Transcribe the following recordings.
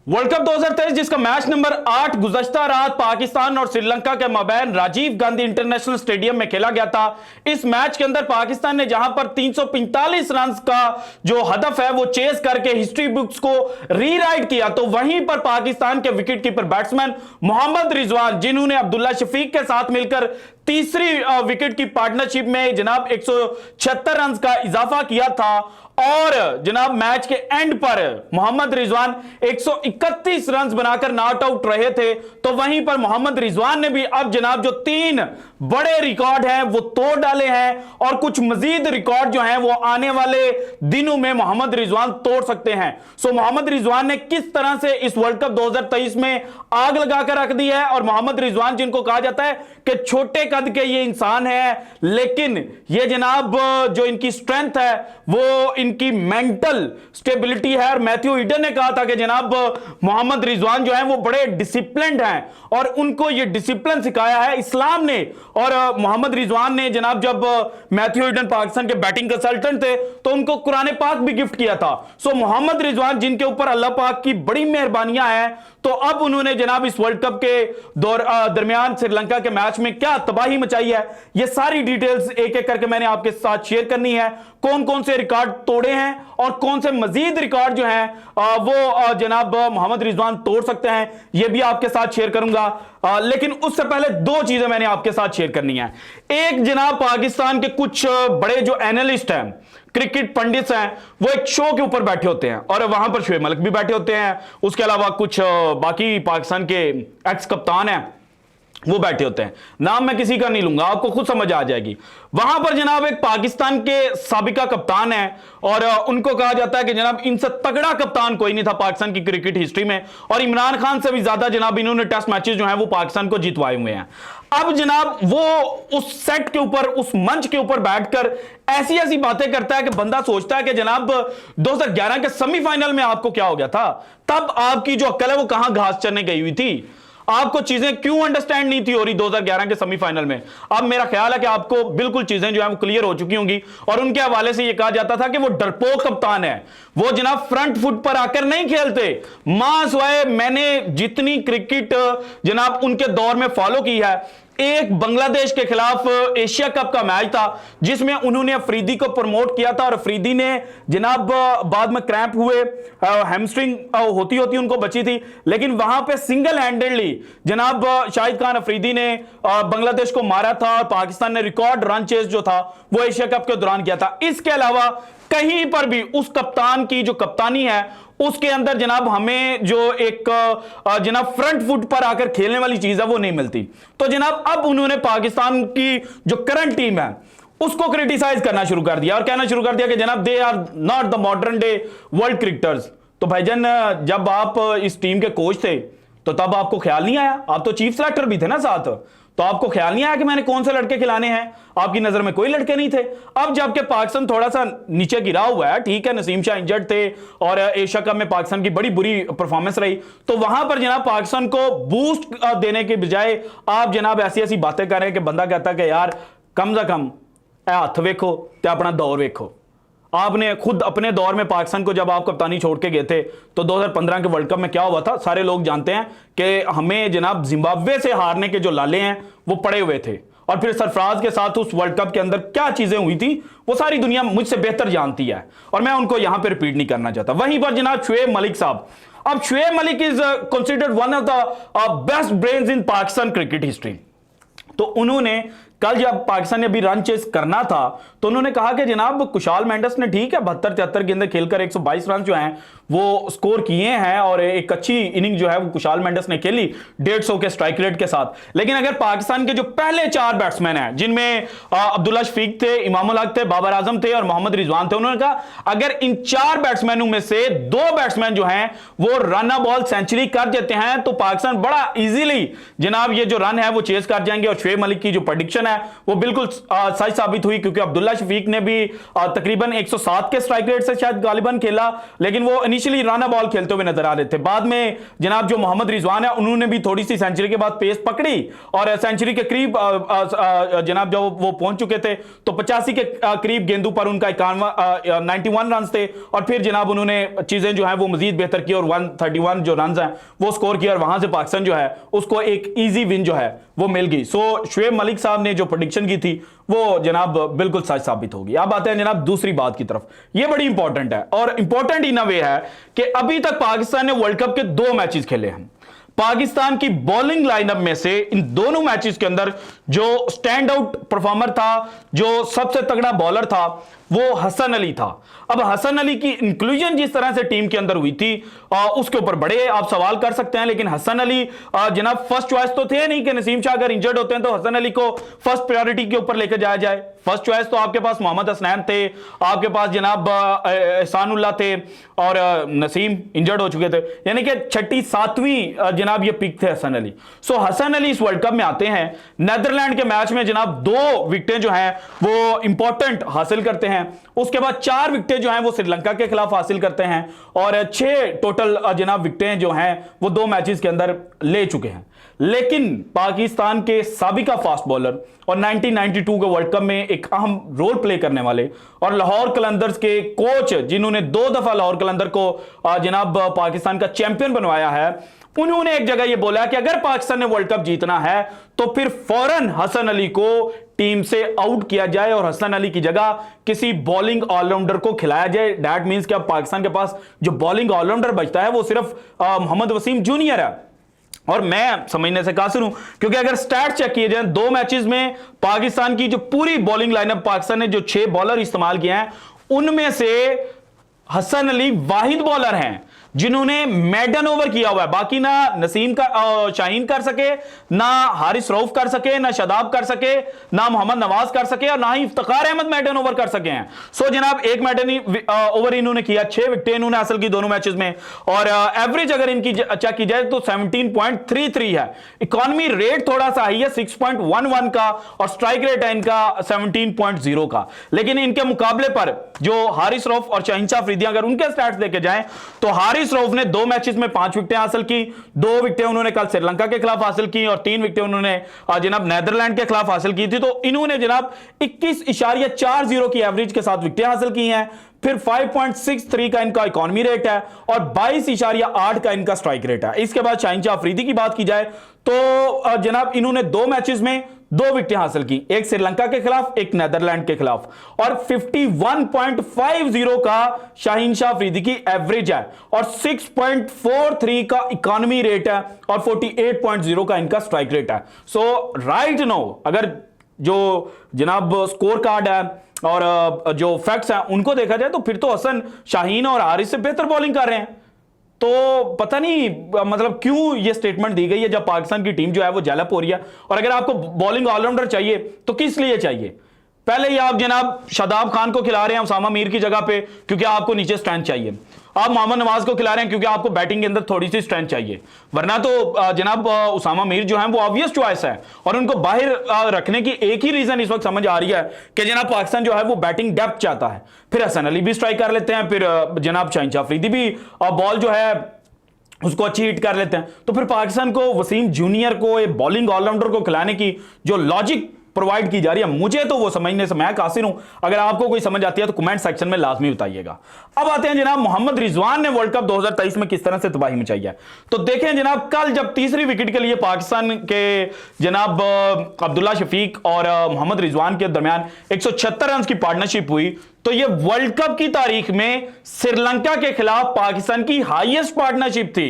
World cup 2023 जिसका match number 8 गुज़श्ता रात पाकिस्तान और श्रीलंका के माबैन राजीव गांधी इंटरनेशनल स्टेडियम में खेला गया था। इस मैच के अंदर पाकिस्तान ने जहां पर 345 रन का जो हदफ है वो चेस करके हिस्ट्री बुक्स को रीराइट किया, तो वहीं पर पाकिस्तान के विकेटकीपर बैट्समैन मोहम्मद रिजवान, जिन्होंने अब्दुल्ला शफीक के साथ मिलकर तीसरी विकेट की पार्टनरशिप में जनाब 176 रन का इजाफा किया था, और जनाब मैच के एंड पर मोहम्मद रिजवान 131 रन बनाकर नॉट आउट रहे थे। तो वहीं पर मोहम्मद रिजवान ने भी अब जनाब जो 3 बड़े रिकॉर्ड हैं वो तोड़ डाले हैं, और कुछ मजीद रिकॉर्ड जो हैं वो आने वाले दिनों में मोहम्मद रिजवान तोड़ सकते हैं। सो मोहम्मद रिजवान ने किस तरह से इस वर्ल्ड कप 2023 में आग लगाकर रख दी है, और मोहम्मद रिजवान जिनको कहा जाता है कि छोटे कद के ये इंसान है, लेकिन ये जनाब जो इनकी स्ट्रेंथ है वो इनकी मेंटल स्टेबिलिटी है। और मैथ्यू ईडन ने कहा था कि जनाब मोहम्मद रिजवान जो है वो बड़े डिसिप्लिन्ड हैं, और उनको ये डिसिप्लिन सिखाया है इस्लाम ने। और मोहम्मद रिजवान ने जनाब जब मैथ्यू ईडन पाकिस्तान के बैटिंग कंसल्टेंट थे तो उनको कुरान पाक भी गिफ्ट किया था। सो मोहम्मद रिजवान जिनके ऊपर अल्लाह पाक की बड़ी मेहरबानियां हैं, तो अब उन्होंने जनाब इस वर्ल्ड कप के दरमियान श्रीलंका के मैच में क्या तबाही मचाई है, ये सारी डिटेल्स एक एक करके मैंने आपके साथ शेयर करनी है। कौन कौन से रिकॉर्ड तोड़े हैं और कौन से मजीद रिकॉर्ड जो हैं वो जनाब मोहम्मद रिजवान तोड़ सकते हैं, ये भी आपके साथ शेयर करूंगा। लेकिन उससे पहले 2 चीजें मैंने आपके साथ शेयर करनी है। एक, जनाब पाकिस्तान के कुछ बड़े जो एनालिस्ट हैं, क्रिकेट पंडित हैं, वो एक शो के ऊपर बैठे होते हैं, और वहां पर शोएब मलिक भी बैठे होते हैं, उसके अलावा कुछ बाकी पाकिस्तान के एक्स कप्तान हैं वो बैठे होते हैं। नाम मैं किसी का नहीं लूंगा, आपको खुद समझ आ जाएगी। वहां पर जनाब एक पाकिस्तान के साबिका कप्तान है, और उनको कहा जाता है कि जनाब इनसे तगड़ा कप्तान कोई नहीं था पाकिस्तान की क्रिकेट हिस्ट्री में, और इमरान खान से भी ज्यादा जनाब इन्होंने टेस्ट मैचेस जो हैं वो पाकिस्तान को जितवाए हुए हैं। अब जनाब वो उस सेट के ऊपर, उस मंच के ऊपर बैठकर ऐसी ऐसी बातें करता है कि बंदा सोचता है कि जनाब 2011 के सेमीफाइनल में आपको क्या हो गया था, तब आपकी जो अक्ल है वो कहां घास चरने गई हुई थी, आपको चीजें क्यों अंडरस्टैंड नहीं थी हो रही 2011 के सेमीफाइनल में। अब मेरा ख्याल है कि आपको बिल्कुल चीजें जो है वो क्लियर हो चुकी होंगी, और उनके हवाले से यह कहा जाता था कि वो डरपोक कप्तान है, वो जनाब फ्रंट फुट पर आकर नहीं खेलते। मां स्वाए मैंने जितनी क्रिकेट जनाब उनके दौर में फॉलो की है, एक बांग्लादेश के खिलाफ एशिया कप का मैच था जिसमें उन्होंने अफरीदी को प्रमोट किया था, और अफरीदी ने जनाब बाद में क्रैम्प हुए, हैमस्ट्रिंग होती होती उनको बची थी, लेकिन वहां पे सिंगल हैंडेडली जनाब शाहिद खान अफरीदी ने बांग्लादेश को मारा था, और पाकिस्तान ने रिकॉर्ड रन चेस जो था वो एशिया कप के दौरान किया था। इसके अलावा कहीं पर भी उस कप्तान की जो कप्तानी है उसके अंदर जनाब हमें जो एक जनाब फ्रंट फुट पर आकर खेलने वाली चीज है वो नहीं मिलती। तो जनाब अब उन्होंने पाकिस्तान की जो करंट टीम है उसको क्रिटिसाइज करना शुरू कर दिया, और कहना शुरू कर दिया कि जनाब they are not the modern day world cricketers. तो भाईजान जब आप इस टीम के कोच थे तो तब आपको ख्याल नहीं आया, आप तो चीफ सेलेक्टर भी थे ना साथ, तो आपको ख्याल नहीं आया कि मैंने कौन से लड़के खिलाने हैं, आपकी नजर में कोई लड़के नहीं थे। अब जबकि पाकिस्तान थोड़ा सा नीचे गिरा हुआ है, ठीक है नसीम शाह इंजर्ड थे, और एशिया कप में पाकिस्तान की बड़ी बुरी परफॉर्मेंस रही, तो वहां पर जनाब पाकिस्तान को बूस्ट देने के बजाय आप जनाब ऐसी ऐसी बातें कर रहे हैं कि बंदा कहता है कि यार कम से कम हाथ वेखो ते अपना दौर वेखो। आपने खुद अपने दौर में पाकिस्तान को जब आप कप्तानी छोड़ के गए थे तो 2015 के वर्ल्ड कप में क्या हुआ था, सारे लोग जानते हैं कि हमें जनाब जिम्बाब्वे से हारने के जो लाले हैं वो पड़े हुए थे, और फिर सरफराज के साथ उस वर्ल्ड कप के अंदर क्या चीजें हुई थी वो सारी दुनिया मुझसे बेहतर जानती है, और मैं उनको यहां पर रिपीट नहीं करना चाहता। वहीं पर जनाब शोएब मलिक साहब, अब Shoaib Malik is considered one of the best brains in Pakistan cricket history. तो उन्होंने कल जब पाकिस्तान ने अभी रन चेस करना था तो उन्होंने कहा कि जनाब कुशाल मेंडिस ने ठीक है 72-73 के अंदर खेलकर 122 रन जो हैं वो स्कोर किए हैं, और एक अच्छी इनिंग जो है वो कुशाल मेंडिस ने खेली 150 के स्ट्राइक रेट के साथ। लेकिन अगर पाकिस्तान के जो पहले 4 बैट्समैन हैं जिनमें अब्दुल्ला शफीक थे, इमामुल हक थे, बाबर आजम थे और मोहम्मद रिजवान थे, उन्होंने कहा अगर इन 4 बैट्समैनों में से 2 बैट्समैन जो हैं वो रन बॉल सेंचुरी कर देते हैं तो पाकिस्तान बड़ा इजीली जनाब ये जो रन है वो चेस कर जाएंगे। और शोएब मलिक की जो प्रेडिक्शन है वो बिल्कुल सच साबित हुई, क्योंकि अब्दुल्ला शफीक ने भी तकरीबन 107 के स्ट्राइक रेट से शायद गालिबन खेला, लेकिन वो इनिशियली राना बॉल खेलते हुए नजर आ रहे थे। बाद में जनाब जो मोहम्मद रिजवान है उन्होंने भी थोड़ी सी सेंचुरी के बाद पेस पकड़ी और सेंचुरी के करीब जनाब जब वो पहुंच चुके थे तो 85 के करीब गेंदों पर उनका 91 रन थे और फिर जनाब उन्होंने चीजें जो है वो मजीद बेहतर की और 131 जो रन हैं वो स्कोर किया और वहां से पाकिस्तान जो है उसको एक इजी विन जो है वो मिल गई। सो शुएब मलिक साहब ने जो प्रेडिक्शन की थी वो जनाब बिल्कुल सच साबित होगी। अब आते हैं जनाब दूसरी बात की तरफ, ये बड़ी इंपॉर्टेंट है और इंपॉर्टेंट इन अ वे है कि अभी तक पाकिस्तान ने वर्ल्ड कप के 2 मैचेस खेले हैं। पाकिस्तान की बॉलिंग लाइनअप में से इन दोनों मैचेस के अंदर जो स्टैंड आउट परफॉर्मर था, जो सबसे तगड़ा बॉलर था, वो हसन अली था। अब हसन अली की इंक्लूजन जिस तरह से टीम के अंदर हुई थी उसके ऊपर बड़े आप सवाल कर सकते हैं, लेकिन हसन अली जनाब फर्स्ट चॉइस तो थे नहीं कि नसीम शाह अगर इंजर्ड होते हैं तो हसन अली को फर्स्ट प्रायोरिटी के ऊपर लेकर जाया जाए। फर्स्ट चॉइस तो आपके पास मोहम्मद हसनैन थे, आपके पास जनाब एहसानुल्लाह थे और नसीम इंजर्ड हो चुके थे, यानी कि छठी सातवीं जनाब ये पिक थे हसन अली। सो हसन अली इस वर्ल्ड कप में आते हैं, नीदरलैंड के मैच में जनाब 2 विकेटें जो हैं वो इंपॉर्टेंट हासिल करते हैं, उसके बाद 4 विकेटें जो हैं वो श्रीलंका के खिलाफ हासिल करते हैं और 6 टोटल जनाब विकेटें जो हैं वो 2 मैचेस के अंदर ले चुके हैं। लेकिन पाकिस्तान के साबिका फास्ट बॉलर और 1992 के वर्ल्ड कप में एक अहम रोल प्ले करने वाले और लाहौर कलंदर्स के कोच जिन्होंने 2 दफा लाहौर कलंदर को जनाब पाकिस्तान का चैंपियन बनवाया है, उन्होंने एक जगह यह बोला कि अगर पाकिस्तान ने वर्ल्ड कप जीतना है तो फिर फौरन हसन अली को टीम से आउट किया जाए और हसन अली की जगह किसी बॉलिंग ऑलराउंडर को खिलाया जाए। दैट मींस कि अब पाकिस्तान के पास जो बॉलिंग ऑलराउंडर बचता है वो सिर्फ मोहम्मद वसीम जूनियर है और मैं समझने से कासिर हूं क्योंकि अगर स्टैट चेक किए जाए 2 मैचेस में पाकिस्तान की जो पूरी बॉलिंग लाइनअप पाकिस्तान ने जो 6 बॉलर इस्तेमाल किए हैं उनमें से हसन अली वाहिद बॉलर हैं जिन्होंने मेडन ओवर किया हुआ है। बाकी ना नसीम का शाहीन कर सके, ना हारिस रऊफ कर सके, ना शदाब कर सके, ना मोहम्मद नवाज कर सके और ना ही इफ्तिखार अहमद मेडन ओवर कर सके हैं। सो जनाब एक मेडन ओवर इन्होंने किया, 6 विकेटें इन्होंने हासिल की दोनों मैचेस में और एवरेज अगर इनकी चेक की जाए तो 17.33 है। इकोनॉमी रेट थोड़ा सा हाई है 6.11 का और स्ट्राइक रेट है इनका 17.0 का, लेकिन इनके मुकाबले पर जो हारिस रऊफ और शहीन अफरीदी अगर उनके स्टैट्स देखे जाएं तो हारिस रऊफ ने 2 मैचेस में 5 विकेटें हासिल की, 2 विकेटें उन्होंने कल श्रीलंका के खिलाफ हासिल की और 3 विकेटें उन्होंने जनाब नीदरलैंड के खिलाफ हासिल की थी। तो इन्होंने जनाब 21.40 की एवरेज के साथ विकेटें हासिल की हैं। फिर 5.63 का इनका इकोनॉमी रेट है और 22.8 का इनका स्ट्राइक रेट है। इसके बाद शहीन अफरीदी की बात की जाए तो जनाब इन्होंने 2 मैचेस में 2 विकेटें हासिल की, एक श्रीलंका के खिलाफ एक नीदरलैंड के खिलाफ और 51.50 का शाहीन शाह अफरीदी की एवरेज है और 6.43 का इकोनॉमी रेट है और 48.0 का इनका स्ट्राइक रेट है। सो राइट नो अगर जो जनाब स्कोर कार्ड है और जो फैक्ट्स हैं उनको देखा जाए तो फिर तो हसन शाहीन और हारिस से बेहतर बॉलिंग कर रहे हैं। तो पता नहीं मतलब क्यों ये स्टेटमेंट दी गई है जब पाकिस्तान की टीम जो है वो जेलप हो रही है। और अगर आपको बॉलिंग ऑलराउंडर चाहिए तो किस लिए चाहिए? पहले ही आप जनाब शादाब खान को खिला रहे हैं उसामा मीर की जगह पे क्योंकि आपको नीचे स्ट्रेंथ चाहिए, आप मोहम्मद नवाज को खिला रहे हैं क्योंकि आपको बैटिंग के अंदर थोड़ी सी स्ट्रेंथ चाहिए, वरना तो जनाब उसामा मीर जो है वो ऑब्वियस चॉइस है और उनको बाहर रखने की एक ही रीजन इस वक्त समझ आ रही है कि जनाब पाकिस्तान जो है वो बैटिंग डेप्थ चाहता है। फिर हसन अली भी स्ट्राइक कर लेते हैं, फिर जनाब शहीन अफरीदी भी बॉल जो है उसको अच्छी हिट कर लेते हैं। तो फिर पाकिस्तान को वसीम जूनियर को एक बॉलिंग ऑलराउंडर को खिलाने की जो लॉजिक प्रोवाइड की जा रही है मुझे तो वो समझने से मैं कासिर हूं। अगर आपको कोई समझ आती है तो कमेंट सेक्शन में लाजमी बताइएगा। अब आते हैं जनाब मोहम्मद रिजवान ने वर्ल्ड कप 2023 में किस तरह से तबाही मचाई है। तो देखें जनाब कल जब तीसरी विकेट के लिए पाकिस्तान के जनाब अब्दुल्ला शफीक और मोहम्मद रिजवान के दरमियान 176 रन की पार्टनरशिप हुई तो यह वर्ल्ड कप की तारीख में श्रीलंका के खिलाफ पाकिस्तान की हाईएस्ट पार्टनरशिप थी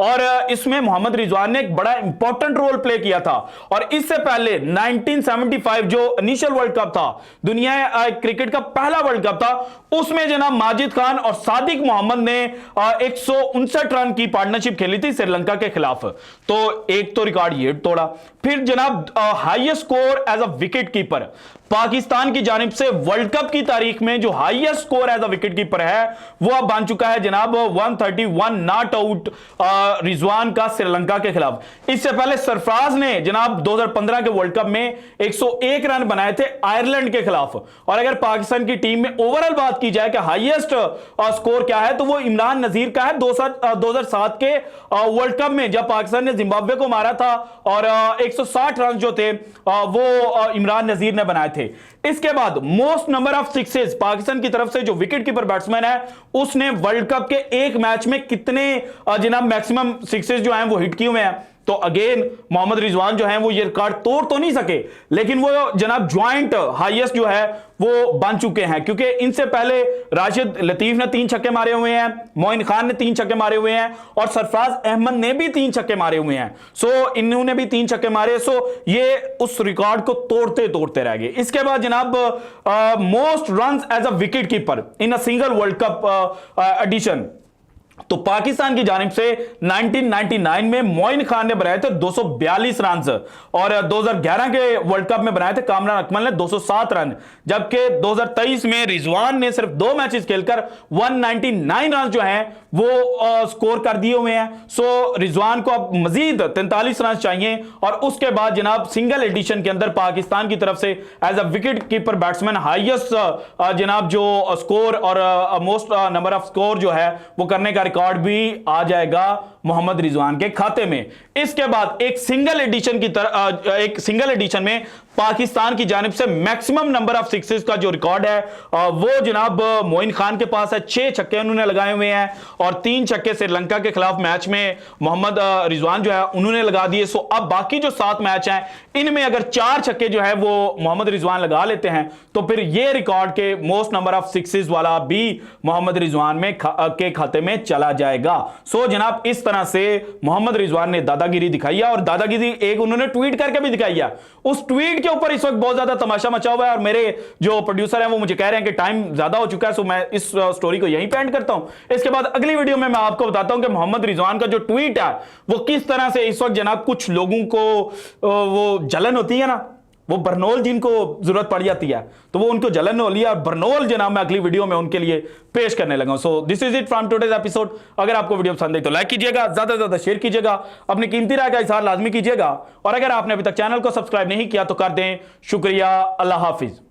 और इसमें मोहम्मद रिजवान ने एक बड़ा इंपॉर्टेंट रोल प्ले किया था। और इससे पहले 1975 जो इनिशियल वर्ल्ड कप था, दुनिया क्रिकेट का पहला वर्ल्ड कप था, उसमें जनाब माजिद खान और सादिक मोहम्मद ने 159 रन की पार्टनरशिप खेली थी श्रीलंका के खिलाफ। तो एक तो रिकॉर्ड ये तोड़ा। फिर जनाब highest score as a wicket keeper Pakistan की जानिब से वर्ल्ड कप की तारीख में जो highest score as a wicket keeper है वो अब बन चुका है जनाब 131 नॉट आउट रिजवान का श्रीलंका के खिलाफ। इससे पहले सरफराज ने जनाब 2015 के वर्ल्ड कप में 101 रन बनाए थे आयरलैंड के खिलाफ। और अगर पाकिस्तान की टीम में ओवरऑल बात की जाए कि हाईएस्ट स्कोर क्या है तो वो इमरान नजीर का है 2007 के वर्ल्ड कप में, जब पाकिस्तान ने जिम्बाब्वे को मारा था और 160 रन जो थे वो इमरान नजीर ने बनाए थे। इसके बाद most number of sixes Pakistan की तरफ से जो विकेट कीपर बैट्समैन है उसने वर्ल्ड कप के एक मैच में कितने जनाब मैक्सिमम सिक्सेस जो हैं वो हिट किए हुए हैं, तो अगेन मोहम्मद रिजवान जो हैं वो ये रिकॉर्ड तोड़ तो नहीं सके लेकिन वो जनाब ज्वाइंट हाईएस्ट जो है वो बन चुके हैं, क्योंकि इनसे पहले राशिद लतीफ ने 3 छक्के मारे हुए हैं, मोइन खान ने 3 छक्के मारे हुए हैं और सरफराज अहमद ने भी 3 छक्के मारे हुए हैं। सो इन्होंने भी 3 छक्के मारे, सो ये उस रिकॉर्ड को तोड़ते तोड़ते रह गए। इसके बाद जनाब most runs as a wicket keeper in a single world cup edition, तो पाकिस्तान की जानिब से 1999 में मोइन खान ने बनाए थे 242 रन और 2011 के वर्ल्ड कप में बनाए थे कामरान अकमल ने 207 रन, जबकि 2023 में रिजवान ने सिर्फ 2 मैचेस खेलकर 199 रन जो हैं वो स्कोर कर दिए हुए हैं। सो रिजवान को अब मजीद 43 रन चाहिए और उसके बाद जनाब सिंगल एडिशन के अंदर पाकिस्तान की तरफ से as a wicket keeper batsman highest जनाब जो स्कोर और मोस्ट नंबर ऑफ स्कोर जो है वो करने का रिकॉर्ड भी आ जाएगा मोहम्मद रिजवान के खाते में। इसके बाद एक सिंगल एडिशन में पाकिस्तान की जानिब से मैक्सिमम नंबर ऑफ सिक्सेस का जो रिकॉर्ड है वो जनाब मोइन खान के पास है। 6 छक्के उन्होंने लगाए हुए हैं और 3 छक्के श्रीलंका के खिलाफ मैच में मोहम्मद रिजवान जो है उन्होंने लगा दिए। सो अब बाकी जो 7 मैच हैं इनमें अगर 4 छक्के जो है वो मोहम्मद रिजवान लगा लेते हैं तो फिर ये रिकॉर्ड के मोस्ट नंबर ऑफ सिक्सेस वाला भी मोहम्मद रिजवान में के खाते में चला जाएगा। सो जनाब इस तरह से मोहम्मद रिजवान ने दादागिरी दिखाई है और दादागिरी एक उन्होंने ट्वीट करके भी दिखाई है। उस ट्वीट के ऊपर इस वक्त बहुत ज्यादा तमाशा मचा हुआ है और मेरे जो प्रोड्यूसर हैं वो मुझे कह रहे हैं कि टाइम ज्यादा हो चुका है, सो मैं इस स्टोरी को यहीं पे एंड करता हूं। इसके बाद अगली वीडियो में मैं आपको बताता हूं कि मोहम्मद रिजवान का जो ट्वीट है वो किस तरह से इस वक्त जनाब कुछ लोगों को वो जलन होती है ना, वो बरनोल जिनको जरूरत पड़ जाती है तो वो उनको जलन हो लिया, बरनोल जनाब मैं अगली वीडियो में उनके लिए पेश करने लगा। So this is it from today's episode. अगर आपको वीडियो पसंद है तो लाइक कीजिएगा, ज्यादा से ज्यादा शेयर कीजिएगा, अपनी कीमती राय का इजहार लाजमी कीजिएगा और अगर आपने अभी तक चैनल को सब्सक्राइब नहीं किया तो कर दें। शुक्रिया, अल्लाह हाफिज।